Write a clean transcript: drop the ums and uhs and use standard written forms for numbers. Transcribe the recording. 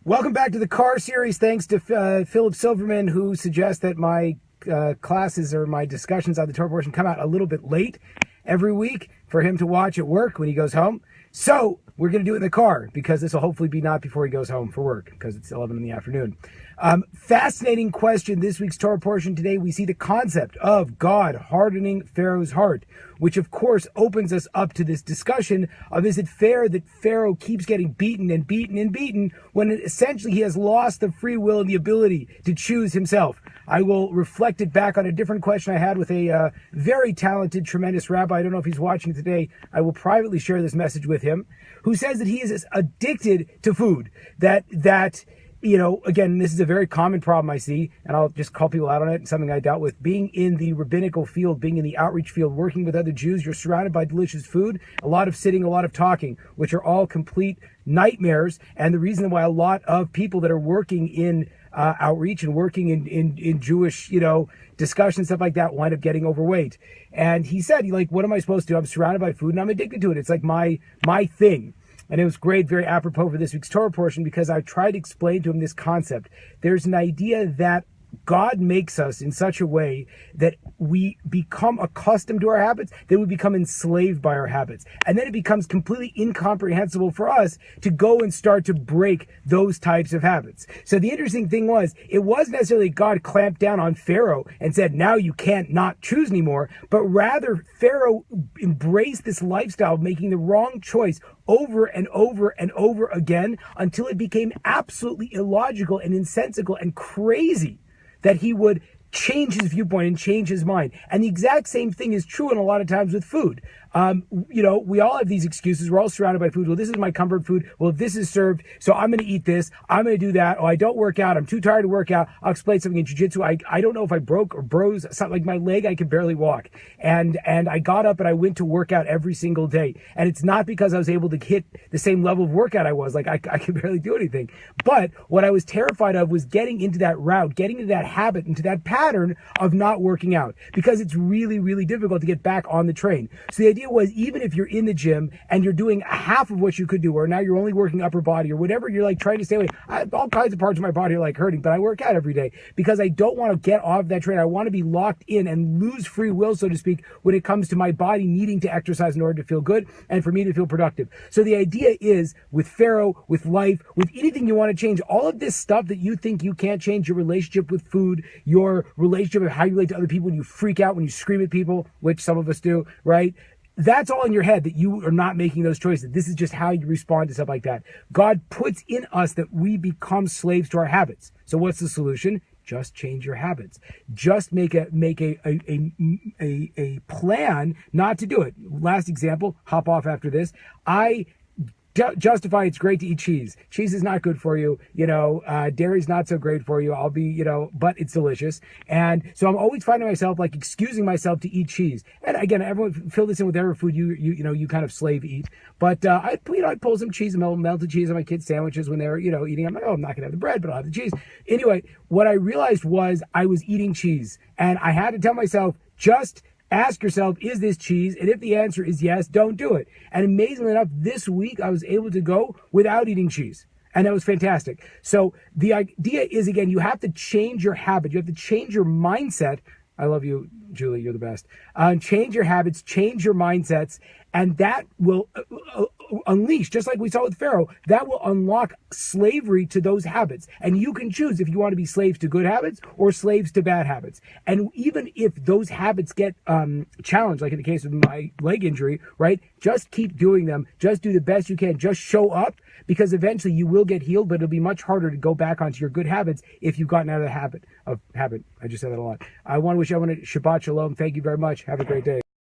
Welcome back to the car series. Thanks to Philip Silverman, who suggests that my classes or my discussions on the Torah portion come out a little bit late every week for him to watch at work when he goes home. So we're going to do it in the car because this will hopefully be not before he goes home for work because it's 11 in the afternoon. Fascinating question. This week's Torah portion today, we see the concept of God hardening Pharaoh's heart, which of course opens us up to this discussion of, is it fair that Pharaoh keeps getting beaten and beaten and beaten when essentially he has lost the free will and the ability to choose himself? I will reflect it back on a different question I had with a very talented, tremendous rabbi. I don't know if he's watching today. I will privately share this message with him, who says that he is addicted to food, that again, this is a very common problem I see, and I'll just call people out on it. It's something I dealt with. Being in the rabbinical field, being in the outreach field, working with other Jews, you're surrounded by delicious food, a lot of sitting, a lot of talking, which are all complete nightmares. And the reason why a lot of people that are working in outreach and working in Jewish, discussions, stuff like that, wind up getting overweight. And he said, what am I supposed to do? I'm surrounded by food and I'm addicted to it. It's like my thing. And it was great, very apropos for this week's Torah portion, because I tried to explain to him this concept. There's an idea that God makes us in such a way that we become accustomed to our habits, that we become enslaved by our habits. And then it becomes completely incomprehensible for us to go and start to break those types of habits. So the interesting thing was, it wasn't necessarily God clamped down on Pharaoh and said, now you can't not choose anymore, but rather Pharaoh embraced this lifestyle of making the wrong choice over and over and over again until it became absolutely illogical and insensical and crazy that he would change his viewpoint and change his mind. And the exact same thing is true in a lot of times with food. We all have these excuses. We're all surrounded by food. Well, this is my comfort food. Well, this is served, so I'm going to eat this. I'm going to do that. Oh, I don't work out. I'm too tired to work out. I'll explain something in jiu-jitsu. I don't know if I broke or broke something, like my leg, I could barely walk. And I got up and I went to work out every single day. And it's not because I was able to hit the same level of workout I was. I could barely do anything. But what I was terrified of was getting into that route, getting into that habit, into that pattern of not working out, because it's really, really difficult to get back on the train. So the idea was, even if you're in the gym and you're doing half of what you could do, or now you're only working upper body or whatever, you're trying to stay away. All kinds of parts of my body are hurting, but I work out every day because I don't want to get off that train. I want to be locked in and lose free will, so to speak, when it comes to my body needing to exercise in order to feel good and for me to feel productive. So the idea is, with Pharaoh, with life, with anything you want to change, all of this stuff that you think you can't change, your relationship with food, your relationship with how you relate to other people, when you freak out, when you scream at people, which some of us do, right? That's all in your head, that you are not making those choices. This is just how you respond to stuff like that. God puts in us that we become slaves to our habits. So what's the solution? Just change your habits. Just make a plan not to do it. Last example, hop off after this. I justify it's great to eat cheese. Cheese is not good for you. Dairy's not so great for you. But it's delicious. And so I'm always finding myself excusing myself to eat cheese. And again, everyone fill this in with whatever food you kind of slave eat. But I'd pull some cheese, melted cheese on my kids' sandwiches when they're, eating. I'm like, oh, I'm not gonna have the bread, but I'll have the cheese. Anyway, what I realized was I was eating cheese, and I had to tell myself, just ask yourself, is this cheese? And if the answer is yes, don't do it. And amazingly enough, this week I was able to go without eating cheese. And that was fantastic. So the idea is, again, you have to change your habit. You have to change your mindset. I love you, Julie. You're the best. Change your habits, change your mindsets, and that will unleash, just like we saw with Pharaoh, that will unlock slavery to those habits. And you can choose if you want to be slaves to good habits or slaves to bad habits. And even if those habits get challenged, like in the case of my leg injury, right? Just keep doing them. Just do the best you can. Just show up, because eventually you will get healed, but it'll be much harder to go back onto your good habits if you've gotten out of the habit. I just said that a lot. I want to wish everyone a Shabbat Shalom. Thank you very much. Have a great day.